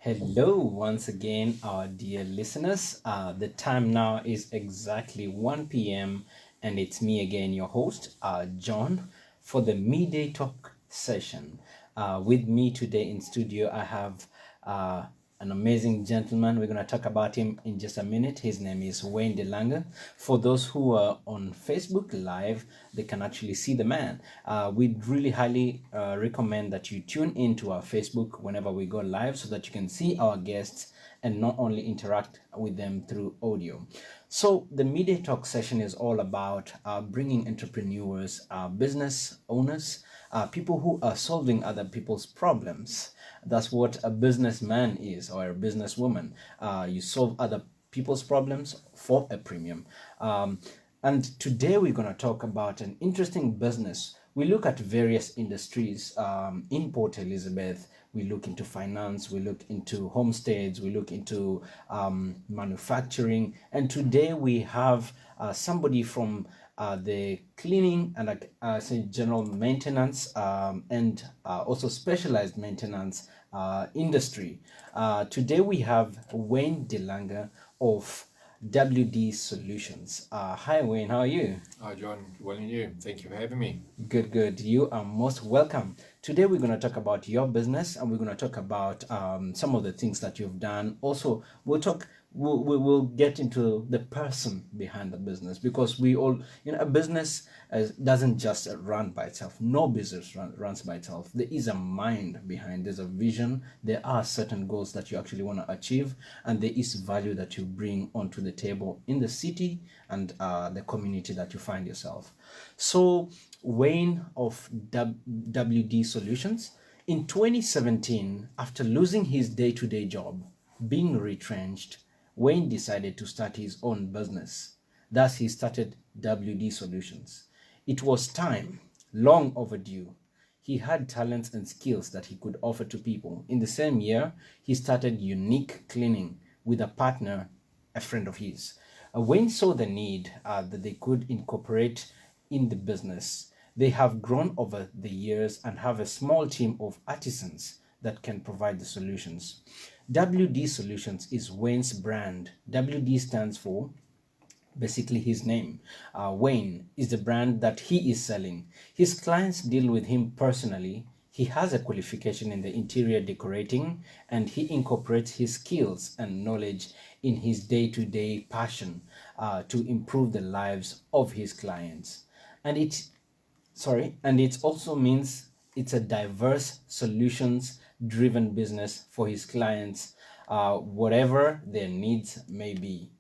Hello, once again, our dear listeners. The time now is exactly 1 p.m., and it's me again, your host, John, for the Midday Talk session. With me today in studio, I have uh, an amazing gentleman. We're going to talk about him in just a minute. His name is Wayne Lange. For those who are on Facebook Live, they can actually see the man. We'd really highly recommend that you tune into our Facebook whenever we go live so that you can see our guests and not only interact with them through audio. So, the Media Talk session is all about bringing entrepreneurs, business owners, people who are solving other people's problems. That's what a businessman is, or a businesswoman. You solve other people's problems for a premium. And today we're going to talk about an interesting business. We look at various industries in Port Elizabeth. We look into finance, we look into homesteads, we look into manufacturing. And today we have somebody from the cleaning and say general maintenance and also specialized maintenance industry. Today we have Wayne DeLange of WD Solutions. Hi Wayne, how are you? Hi, John. Well, and you. Thank you for having me. Good, good. You are most welcome. Today we're going to talk about your business, and we're going to talk about some of the things that you've done. Also, we'll get into the person behind the business, because we all, a business doesn't just run by itself. No business runs by itself. There is a mind behind. There's a vision. There are certain goals that you actually want to achieve, and there is value that you bring onto the table in the city and the community that you find yourself. So Wayne of WD Solutions, in 2017, after losing his day-to-day job, being retrenched, Wayne decided to start his own business. Thus, he started WD Solutions. It was time, long overdue. He had talents and skills that he could offer to people. In the same year, he started Unique Cleaning with a partner, a friend of his. Wayne saw the need that they could incorporate in the business. They have grown over the years and have a small team of artisans that can provide the solutions. WD Solutions is Wayne's brand. WD stands for basically his name. Wayne is the brand that he is selling. His clients deal with him personally. He has a qualification in the interior decorating, and he incorporates his skills and knowledge in his day to day passion to improve the lives of his clients. And it also means it's a diverse solutions driven business for his clients, whatever their needs may be.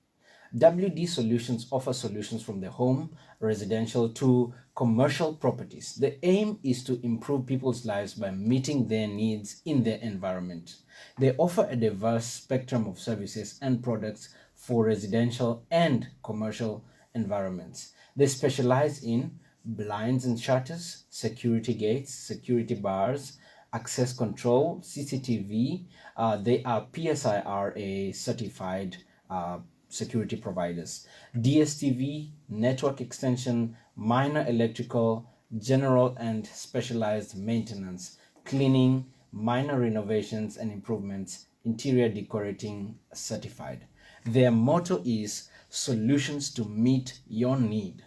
WD Solutions offer solutions from the home, residential to commercial properties. The aim is to improve people's lives by meeting their needs in their environment. They offer a diverse spectrum of services and products for residential and commercial environments. They specialize in blinds and shutters, security gates, security bars, access control, CCTV. They are PSIRA certified security providers. DSTV, network extension, minor electrical, general and specialized maintenance, cleaning, minor renovations and improvements, interior decorating certified. Their motto is solutions to meet your need.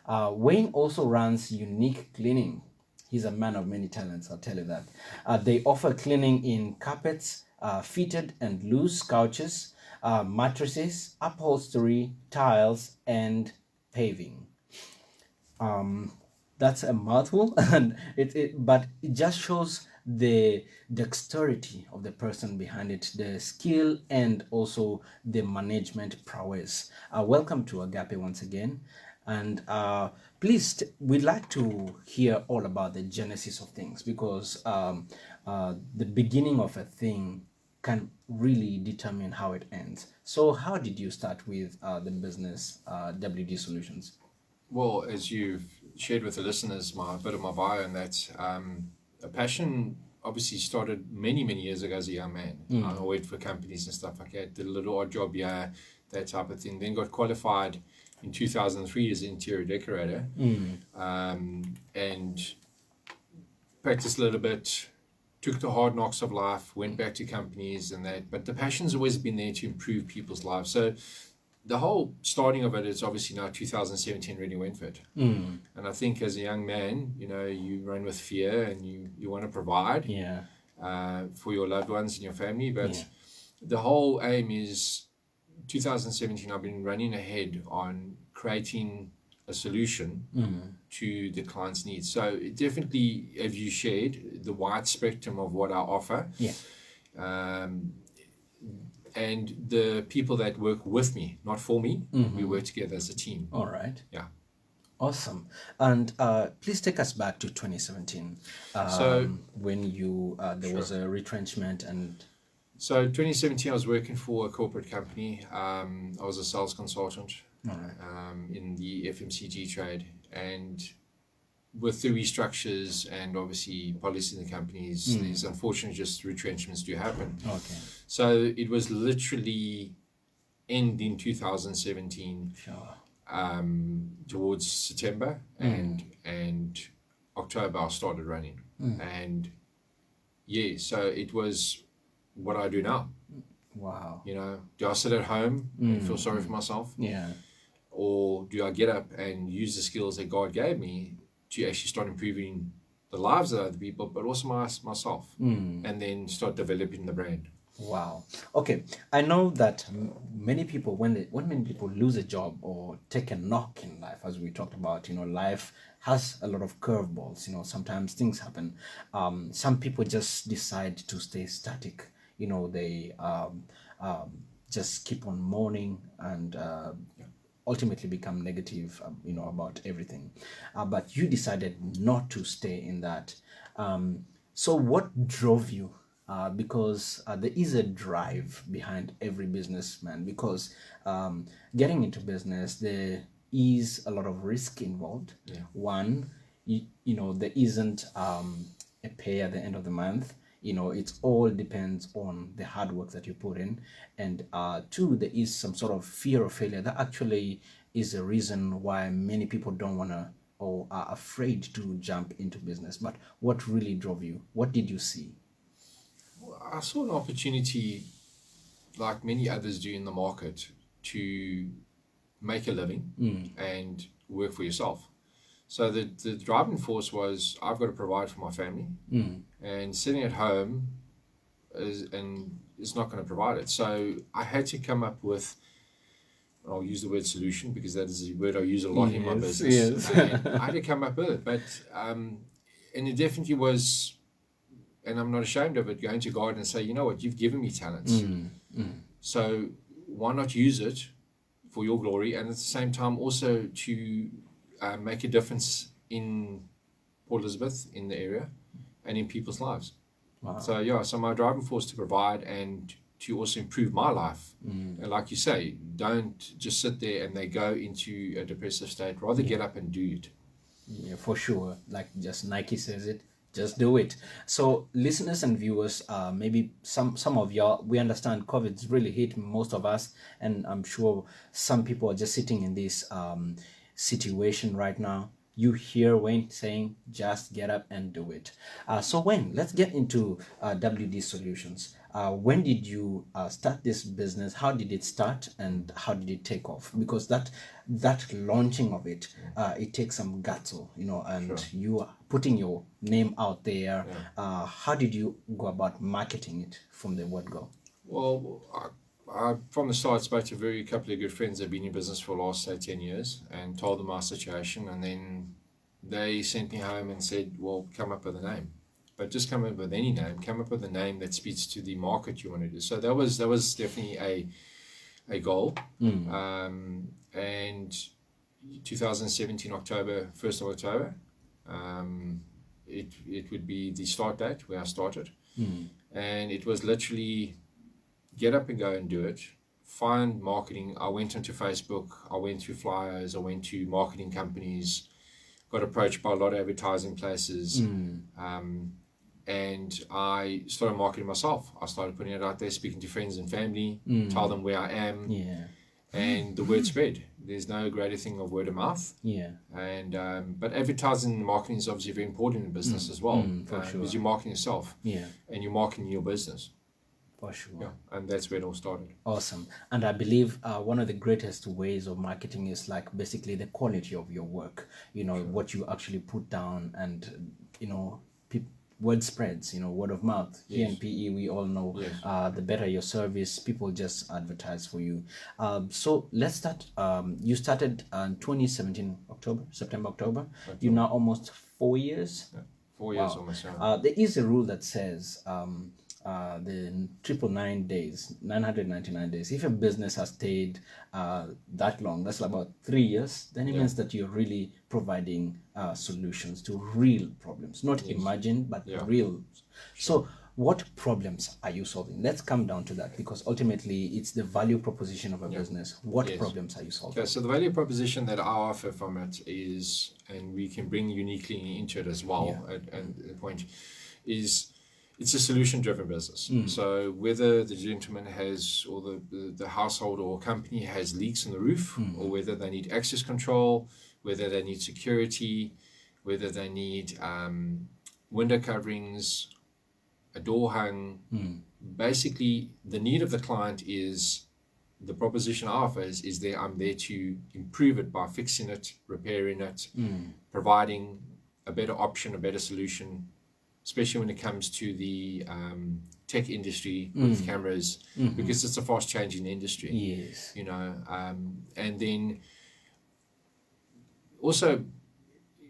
Wayne also runs Unique Cleaning. He's a man of many talents, I'll tell you that. They offer cleaning in carpets, fitted and loose couches, mattresses, upholstery, tiles, and paving. That's a mouthful, and but it just shows the dexterity of the person behind it, the skill, and also the management prowess. Welcome to Agape once again, and please, we'd like to hear all about the genesis of things, because the beginning of a thing can really determine how it ends. So, how did you start with the business WD Solutions? Well, as you've shared with the listeners, my bit of my bio, and that a passion obviously started many, many years ago as a young man. I worked for companies and stuff like that, did a little odd job, yeah, that type of thing. Then got qualified in 2003 as an interior decorator, and practiced a little bit, took the hard knocks of life, went back to companies and that, but the passion's always been there to improve people's lives. So the whole starting of it is obviously now 2017 really went for it. And I think as a young man, you know, you run with fear and you want to provide for your loved ones and your family. But the whole aim is 2017, I've been running ahead on creating a solution to the client's needs. So it definitely, as you shared, the wide spectrum of what I offer. And the people that work with me, not for me, we work together as a team. All right. Yeah. Awesome. And please take us back to 2017. When you there was a retrenchment and. So 2017, I was working for a corporate company. I was a sales consultant in the FMCG trade, and with the restructures and obviously policies in the companies, these unfortunate just retrenchments do happen. Okay. So it was literally end in 2017, towards September and October I started running. And so it was what I do now. Wow. You know, do I sit at home and feel sorry for myself? Yeah. Or do I get up and use the skills that God gave me to actually start improving the lives of other people, but also myself, and then start developing the brand? Wow. Okay. I know that many people, when many people lose a job or take a knock in life, as we talked about, you know, life has a lot of curveballs. You know, sometimes things happen. Some people just decide to stay static. You know, they just keep on mourning and ultimately become negative, you know, about everything. But you decided not to stay in that. So what drove you? Because there is a drive behind every businessman, because getting into business, there is a lot of risk involved. One, you know, there isn't a pay at the end of the month. You know, it all depends on the hard work that you put in. And two, there is some sort of fear of failure. That actually is a reason why many people don't want to or are afraid to jump into business. But what really drove you? What did you see? I saw an opportunity, like many others do in the market, to make a living and work for yourself. So the driving force was, I've got to provide for my family, and sitting at home is not going to provide it. So I had to come up with, I'll use the word solution because that is a word I use a lot in my business. And I had to come up with it, but and it definitely was, and I'm not ashamed of it, going to God and say, you know what, you've given me talents, so why not use it for your glory, and at the same time also to make a difference in Port Elizabeth, in the area, and in people's lives. Wow. So my driving force to provide and to also improve my life. And like you say, don't just sit there and they go into a depressive state. Rather get up and do it. Yeah, for sure. Like just Nike says it, just do it. So listeners and viewers, maybe some of y'all, we understand COVID's really hit most of us, and I'm sure some people are just sitting in this situation right now. You hear Wayne saying, just get up and do it. So Wayne, let's get into WD Solutions. When did you start this business? How did it start and how did it take off? Because that launching of it, it takes some guts, you know, and you are putting your name out there. How did you go about marketing it from the word go? Well, I from the start spoke to a couple of good friends that have been in business for the last, say, 10 years and told them my situation, and then they sent me home and said, well, come up with a name. But just come up with any name, come up with a name that speaks to the market you want to do. So that was definitely a goal. And 2017 October, 1st of October, it would be the start date where I started. And it was literally get up and go and do it. Find marketing. I went onto Facebook, I went through flyers, I went to marketing companies, got approached by a lot of advertising places. And I started marketing myself. I started putting it out there, speaking to friends and family, tell them where I am. and the word spread. There's no greater thing of word of mouth. Yeah. And but advertising and marketing is obviously very important in business as well, for sure. because you're marketing yourself, Yeah. and you're marketing your business. For sure. Yeah, and that's where it all started. Awesome. And I believe one of the greatest ways of marketing is like basically the quality of your work, you know, what you actually put down, and, you know, word spreads, you know, word of mouth. Here in PE, we all know the better your service, people just advertise for you. So let's start. You started in 2017, September, October. You're now almost 4 years. Yeah, 4 years almost. There is a rule that says the 999 days, 999 days. If a business has stayed that long, that's about 3 years, then it means that you're really providing solutions to real problems, not imagined, but real. So what problems are you solving? Let's come down to that, because ultimately it's the value proposition of a business. What problems are you solving? Okay, so the value proposition that I offer from it is, and we can bring uniquely into it as well, and the point is, it's a solution-driven business. So whether the gentleman has, or the household or company has leaks in the roof, or whether they need access control, whether they need security, whether they need window coverings, a door hung, basically the need of the client is, the proposition I offer is there. I'm there to improve it by fixing it, repairing it, providing a better option, a better solution, especially when it comes to the tech industry with cameras, because it's a fast changing industry. Yes. You know, and then also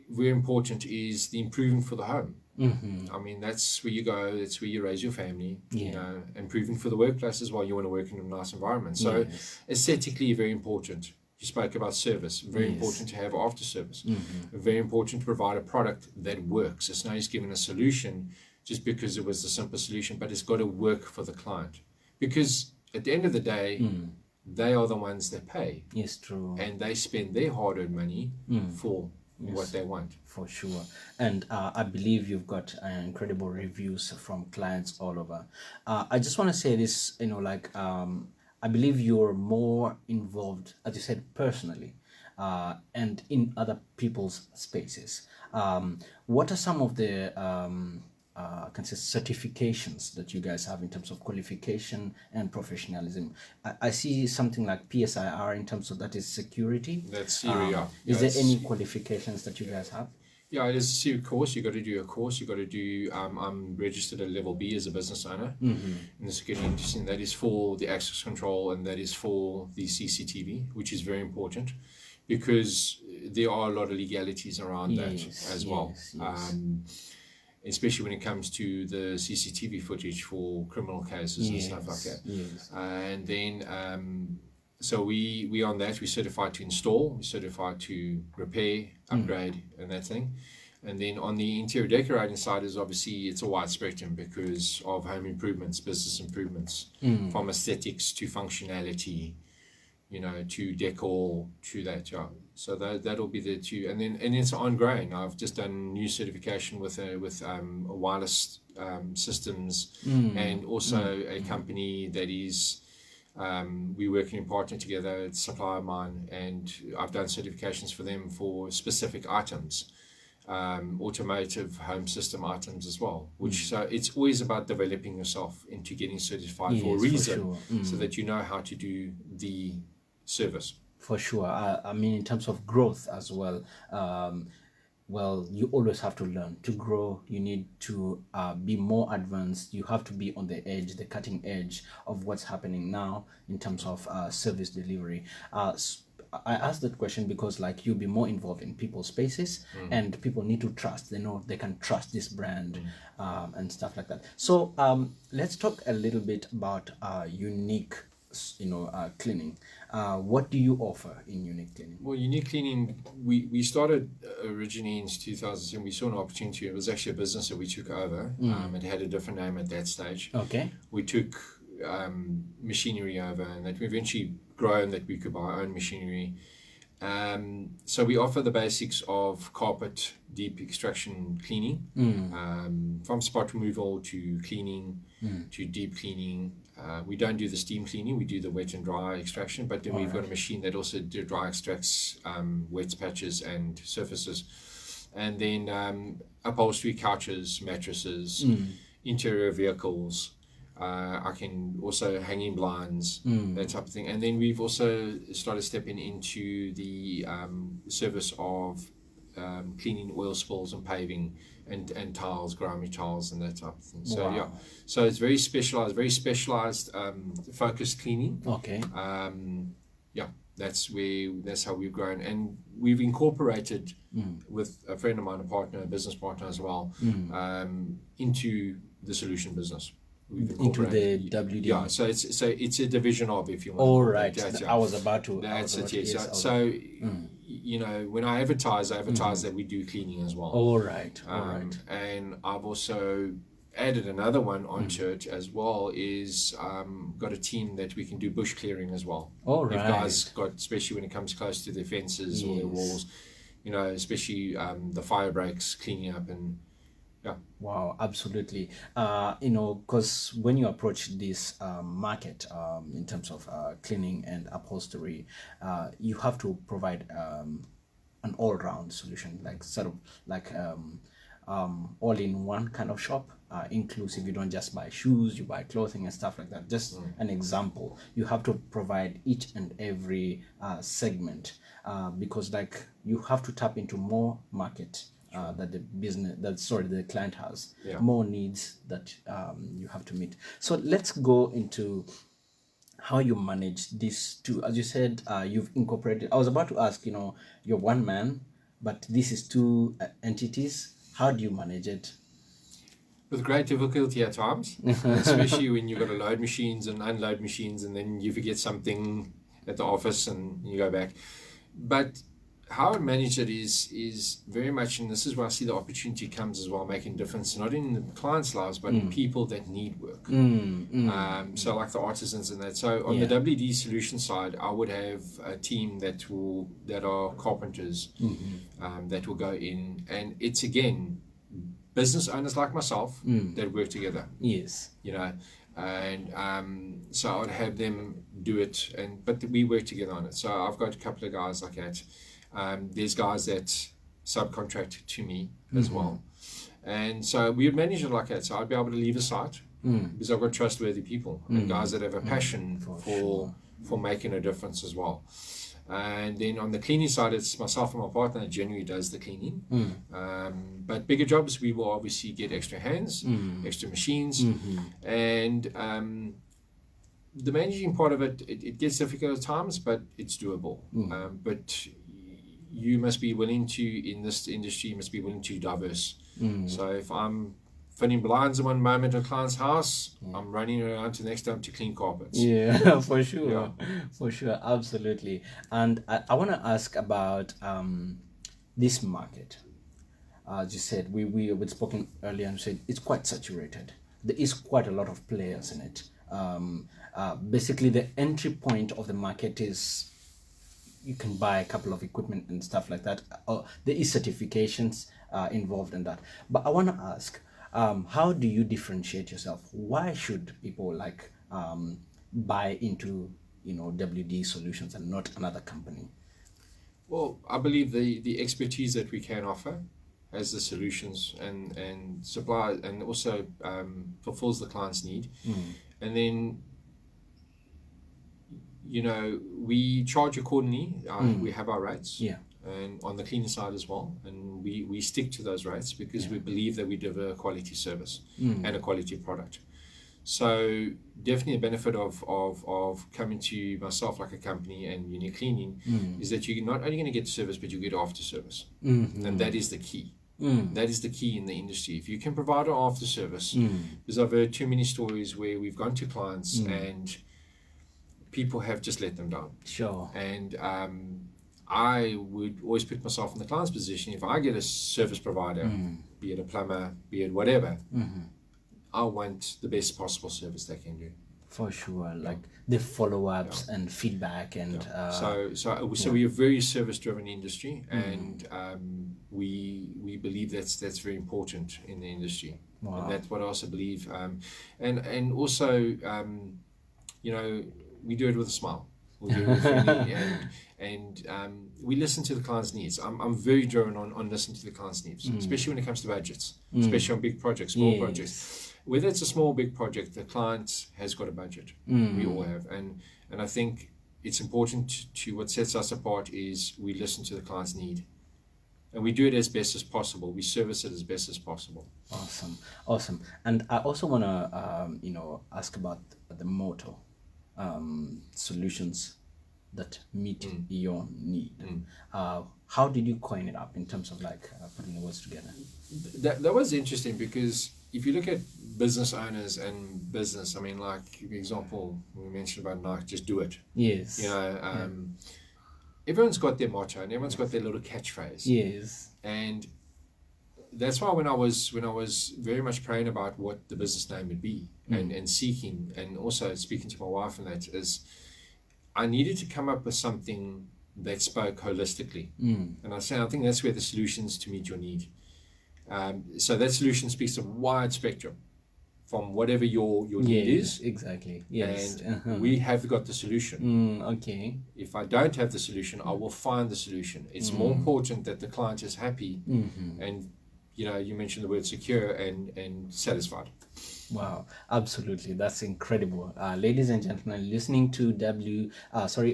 very important is the improving for the home. I mean, that's where you go, that's where you raise your family, you know, improving for the workplace as well. You want to work in a nice environment. So aesthetically, very important. You spoke about service, very important to have after service, very important to provide a product that works. It's not just giving a solution just because it was a simple solution, but it's got to work for the client, because at the end of the day, they are the ones that pay. Yes, true. And they spend their hard-earned money for what they want. For sure. And I believe you've got incredible reviews from clients all over. I just want to say this, you know, like, I believe you're more involved, as you said, personally, and in other people's spaces. What are some of the I can say certifications that you guys have in terms of qualification and professionalism? I see something like PSIR in terms of, that is security. That's Syria. Is there any qualifications that you guys have? Yeah, it is a serious course. You got to do a course. You got to do. I'm registered at level B as a business owner in the security industry. And that is for the access control, and that is for the CCTV, which is very important, because there are a lot of legalities around that as well. Especially when it comes to the CCTV footage for criminal cases and stuff like that. And then, so we on that, we're certified to install, we're certified to repair, upgrade, and that thing. And then on the interior decorating side is obviously, it's a wide spectrum because of home improvements, business improvements, from aesthetics to functionality, you know, to decor, to that. So that'll be the two, and then it's ongoing. I've just done new certification with wireless systems, and also a company that is we're working in partner together. It's a supplier of mine, and I've done certifications for them for specific items, automotive home system items as well. Which so it's always about developing yourself into getting certified for a reason, so that you know how to do the service. For sure. I mean, in terms of growth as well, well, you always have to learn. To grow, you need to be more advanced. You have to be on the edge, the cutting edge of what's happening now in terms of service delivery. I asked that question because, like, you'll be more involved in people's spaces, and people need to trust. They know they can trust this brand, and stuff like that. So let's talk a little bit about unique, cleaning. What do you offer in unique cleaning? Well, unique cleaning, we started originally in 2007. We saw an opportunity. It was actually a business that we took over. It had a different name at that stage. Okay. We took machinery over, and that we eventually grown that we could buy our own machinery. So we offer the basics of carpet deep extraction cleaning, from spot removal to cleaning to deep cleaning. We don't do the steam cleaning, we do the wet and dry extraction, but then we've got a machine that also dry extracts wet patches and surfaces. And then upholstery, couches, mattresses, interior vehicles. I can also hanging blinds, that type of thing. And then we've also started stepping into the service of cleaning oil spills and paving and tiles, grimy tiles and that type of thing. So yeah, so it's very specialized, focused cleaning. Okay. Yeah, that's how we've grown, and we've incorporated with a friend of mine, a business partner as well, into the solution business. Into the WD. Yeah, so it's a division of, if you want. All right. I was about to. That's it. Yes. So you know, when I advertise that we do cleaning as well. All right. And I've also added another one onto it as well. Is got a team that we can do bush clearing as well. All right. If guys got, especially when it comes close to their fences or their walls, you know, especially the fire breaks, cleaning up and. Yeah. Wow, absolutely. You know, because when you approach this market in terms of cleaning and upholstery, you have to provide an all-round solution, like sort of like all-in-one kind of shop, inclusive. You don't just buy shoes, you buy clothing and stuff like that. Just an example, you have to provide each and every segment because like you have to tap into more market. That the client has, more needs that you have to meet. So let's go into how you manage these two. As you said, you've incorporated. I was about to ask, you know, you're one man, but this is two entities. How do you manage it? With great difficulty at times, especially when you've got to load machines and unload machines, and then you forget something at the office and you go back. But how I manage it is very much, and this is where I see the opportunity comes as well, making a difference, not in the clients' lives, but in people that need work. So like the artisans and that. So on the WD solution side, I would have a team that are carpenters, that will go in, and it's again, business owners like myself that work together. Yes. You know, and so I would have them do it, but we work together on it. So I've got a couple of guys like that. There's guys that subcontract to me as well, and so we would manage it like that. So I'd be able to leave a site because I've got trustworthy people and guys that have a passion for making a difference as well. And then on the cleaning side, it's myself and my partner that generally does the cleaning. But bigger jobs, we will obviously get extra hands, extra machines, and the managing part of it gets difficult at times, but it's doable. But you must be willing to, in this industry, you must be willing to diverse. So if I'm fitting blinds in one moment at a client's house, I'm running around to the next time to clean carpets. Yeah, for sure. For sure, absolutely. And I want to ask about this market. As you said, we'd spoken earlier and said it's quite saturated. There is quite a lot of players in it. Basically, the entry point of the market is you can buy a couple of equipment and stuff like that. There is certifications involved in that. But I want to ask, how do you differentiate yourself? Why should people buy into WD Solutions and not another company? Well, I believe the expertise that we can offer as the solutions and supply, and also fulfills the client's need. And then we charge accordingly. We have our rates, and on the cleaning side as well, and we stick to those rates because we believe that we deliver a quality service and a quality product. So definitely a benefit of coming to myself like a company and Unique Cleaning is that you're not only going to get service, but you get after service, and that is the key. That is the key in the industry. If you can provide an after service, because I've heard too many stories where we've gone to clients and people have just let them down. Sure. And I would always put myself in the client's position. If I get a service provider, be it a plumber, be it whatever, I want the best possible service they can do. For sure, like the follow-ups and feedback and So we're a very service-driven industry, and we believe that's very important in the industry. Wow. And that's what I also believe. And also, you know, we do it with a smile. We do it with friendly, and we listen to the client's needs. I'm very driven on listening to the client's needs, especially when it comes to budgets, especially on big projects, small projects. Whether it's a small or big project, the client has got a budget. We all have. And I think it's important to what sets us apart is we listen to the client's need. And we do it as best as possible. We service it as best as possible. Awesome. And I also want to, ask about the motto, solutions that meet your need. How did you coin it up in terms of like putting the words together? That was interesting, because if you look at business owners and business, I mean, like the example we mentioned about Nike, just do it. Yes. You know, everyone's got their motto and everyone's got their little catchphrase. Yes. And that's why when I was very much praying about what the business name would be and seeking, and also speaking to my wife, and that is, I needed to come up with something that spoke holistically. And I think that's where the solutions to meet your need. So that solution speaks a wide spectrum from whatever your need is. Exactly. Yes. And we have got the solution. Okay. If I don't have the solution, I will find the solution. It's more important that the client is happy and, you mentioned the word secure and satisfied. Wow, absolutely. That's incredible. Ladies and gentlemen, listening to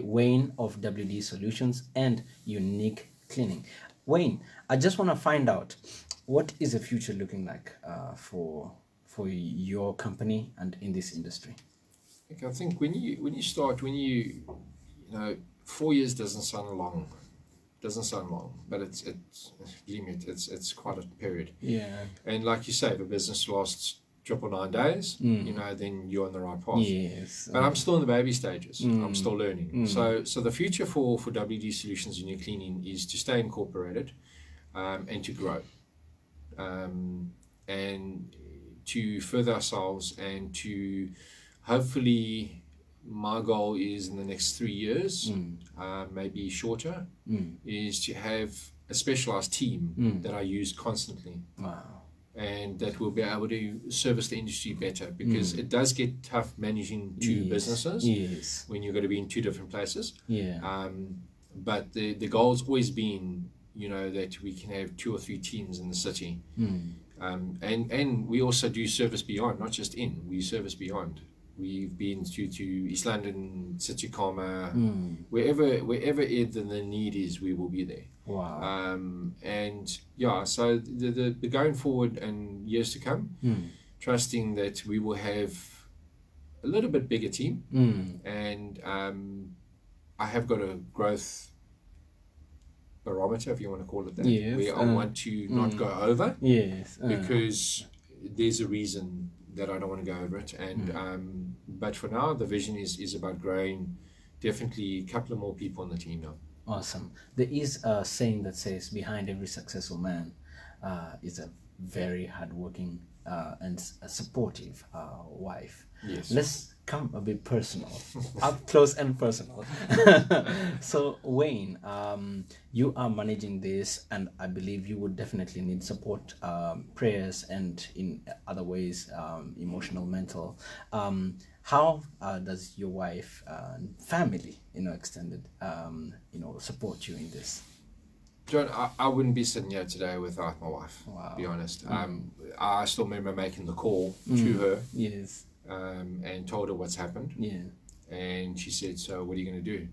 Wayne of WD Solutions and Unique Cleaning. Wayne, I just want to find out, what is the future looking like for your company and in this industry? I think when you start, 4 years doesn't sound long. But it's believe me, it's quite a period. Yeah. And like you say, if a business lasts 999 days, then you're on the right path. Yes. But I'm still in the baby stages. I'm still learning. So the future for WD Solutions Unique Cleaning is to stay incorporated and to grow. And to further ourselves, and to hopefully, my goal is in the next 3 years, maybe shorter, is to have a specialized team that I use constantly. Wow. And that will be able to service the industry better, because it does get tough managing two businesses when you're going to be in two different places. Yeah. But the goal's always been, that we can have 2 or 3 teams in the city. And we also do service beyond, not just in, we service beyond. We've been to East London, City Karma, wherever the need is, we will be there. Wow. So the going forward and years to come, trusting that we will have a little bit bigger team, and I have got a growth barometer, if you want to call it that, where I want to not go over, because there's a reason that I don't want to go over it. And but for now, the vision is about growing definitely a couple of more people on the team now. Awesome. There is a saying that says, behind every successful man is a very hardworking and a supportive wife. Yes. Let's come a bit personal, up close and personal. So Wayne, you are managing this, and I believe you would definitely need support, prayers, and in other ways, emotional, mental. How does your wife and family, extended, support you in this? John, I wouldn't be sitting here today without my wife. Wow. To be honest. I still remember making the call to her. Yes. And told her what's happened. Yeah. And she said, "So what are you going to do?"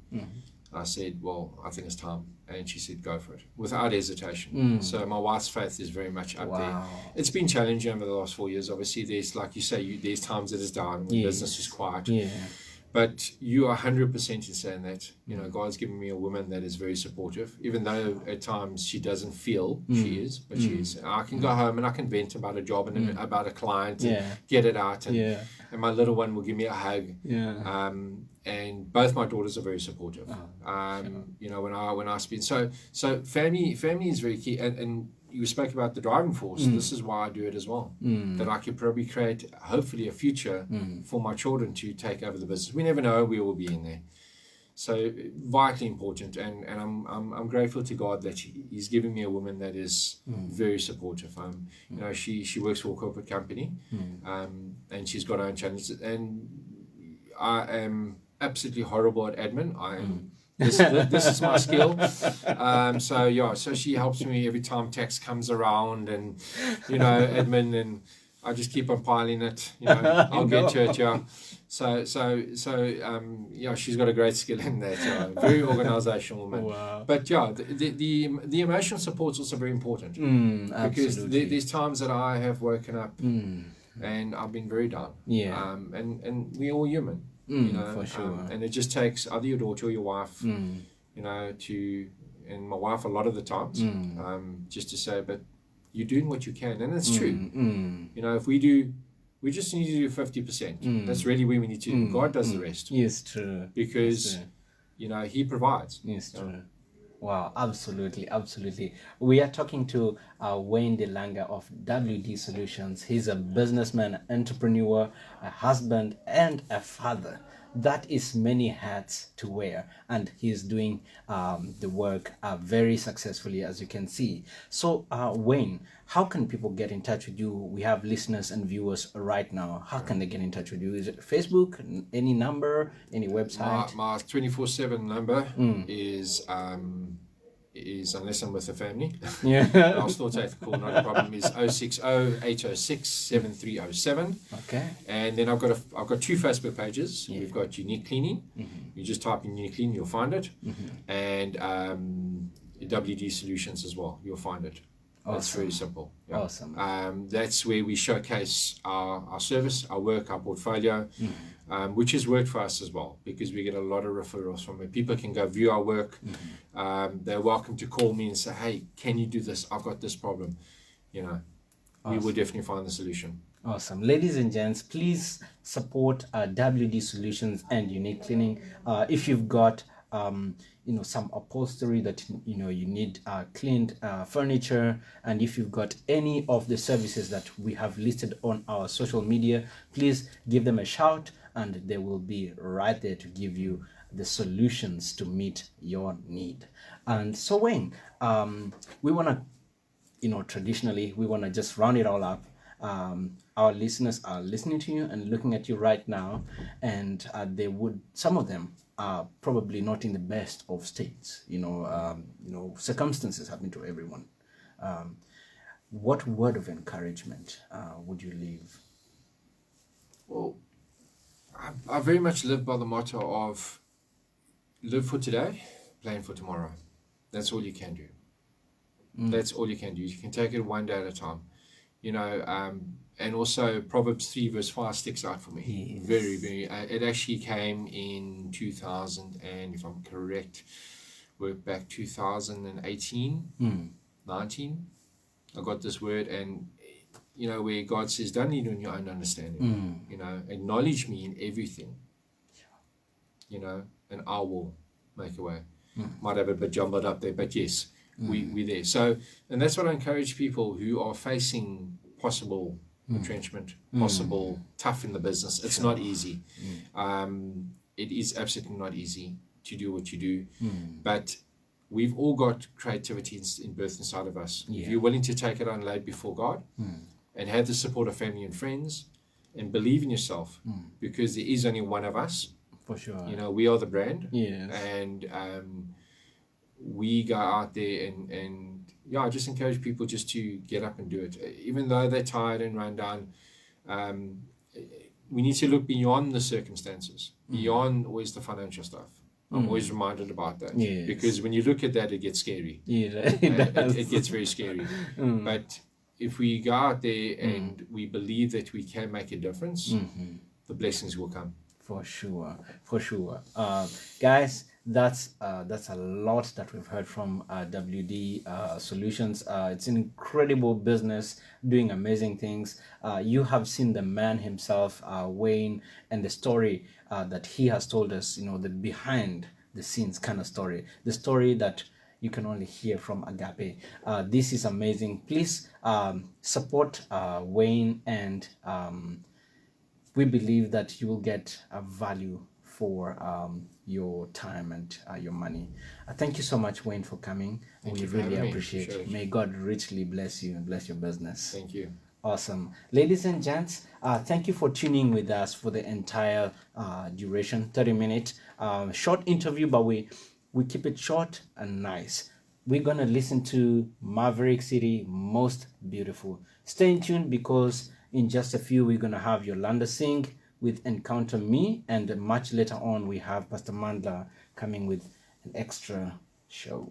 I said, "Well, I think it's time." And she said, "Go for it," without hesitation. So my wife's faith is very much up there. It's been challenging over the last 4 years. Obviously, there's, like you say, there's times that it's down when business is quiet. Yeah. But you are 100% in saying that, God's given me a woman that is very supportive, even though at times she doesn't feel she is, but she is. I can go home and I can vent about a job and about a client and get it out. And my little one will give me a hug. Yeah. And both my daughters are very supportive. When I speak. So family is very key. And you spoke about the driving force. This is why I do it as well. That I could probably create, hopefully, a future for my children to take over the business. We never know we will be in there. So vitally important, and I'm grateful to God that He's given me a woman that is very supportive. You know, she works for a corporate company, and she's got her own challenges. And I am absolutely horrible at admin. I am. This is my skill. So she helps me every time tax comes around, and you know, admin, and I just keep on piling it. You know, I'll get to it. Yeah. Yeah, she's got a great skill in that. Yeah. Very organizational woman. Wow. But yeah, the emotional support is also very important, because there's times that I have woken up and I've been very down. Yeah. And we're all human. You know, for sure. And it just takes either your daughter or your wife, you know, and my wife a lot of the times, just to say, but you're doing what you can, and it's true. You know, if we just need to do 50%. That's really where we need to. God does the rest. Yes, true. Because you know, He provides. Yes, true. Wow, absolutely, absolutely. We are talking to Wayne de Lange of WD Solutions. He's a businessman, entrepreneur, a husband, and a father. That is many hats to wear, and he's doing the work very successfully, as you can see. So, Wayne, how can people get in touch with you? We have listeners and viewers right now. How can they get in touch with you? Is it Facebook? Any number? Any website? My 24/7 number is unless I'm with the family. Yeah. I'll still take the call, not a problem. Is 060-806-7307. Okay. And then I've got two Facebook pages. We've got Unique Cleaning. You just type in Unique Cleaning, you'll find it. And WD Solutions as well, you'll find it. Awesome. That's very simple. Yeah. Awesome. That's where we showcase our service, our work, our portfolio, which has worked for us as well, because we get a lot of referrals from it. People can go view our work. They're welcome to call me and say, hey, can you do this? I've got this problem. You know, we will definitely find the solution. Awesome. Ladies and gents, please support WD Solutions and Unique Cleaning. If you've got some upholstery that you need cleaned, furniture, and if you've got any of the services that we have listed on our social media, please give them a shout, and they will be right there to give you the solutions to meet your need. And so, Wayne, we want to, traditionally, we want to just round it all up. Our listeners are listening to you and looking at you right now, and some of them are probably not in the best of states. Circumstances happen to everyone. What word of encouragement would you leave? Well, I very much live by the motto of live for today, plan for tomorrow. That's all you can do. That's all you can do. You can take it one day at a time. And also Proverbs 3 verse 5 sticks out for me. Yes. Very, very. It actually came in 2000, and if I'm correct, we're back 2018, 19. I got this word, and where God says, don't lean on your own understanding. Acknowledge me in everything. And I will make a way. Might have a bit jumbled up there, but yes, we're there. So, and that's what I encourage people who are facing possible retrenchment, possible tough in the business. It's not easy. It is absolutely not easy to do what you do, but we've all got creativity in birth inside of us. If you're willing to take it on, lay it before God, and have the support of family and friends, and believe in yourself, because there is only one of us. For sure. We are the brand. Yes. And we go out there and I just encourage people just to get up and do it. Even though they're tired and run down, we need to look beyond the circumstances, beyond always the financial stuff. I'm always reminded about that. Yes. Because when you look at that, it gets scary. Yeah, it gets very scary. But if we go out there and we believe that we can make a difference, the blessings will come. For sure. Guys, that's a lot that we've heard from WD Solutions. It's an incredible business doing amazing things. You have seen the man himself, Wayne, and the story that he has told us, the behind the scenes kind of story, the story that you can only hear from Agape. This is amazing. Please support Wayne, and we believe that you will get a value for your time and your money. Thank you so much, Wayne, for coming. Thank We you for really having me. appreciate it. May God richly bless you and bless your business. Thank you. Awesome. Ladies and gents, thank you for tuning with us for the entire duration, 30 minutes. Short interview, but we keep it short and nice. We're going to listen to Maverick City, Most Beautiful. Stay in tune, because in just a few, we're going to have Yolanda sing with Encounter Me, and much later on, we have Pastor Mandla coming with an extra show.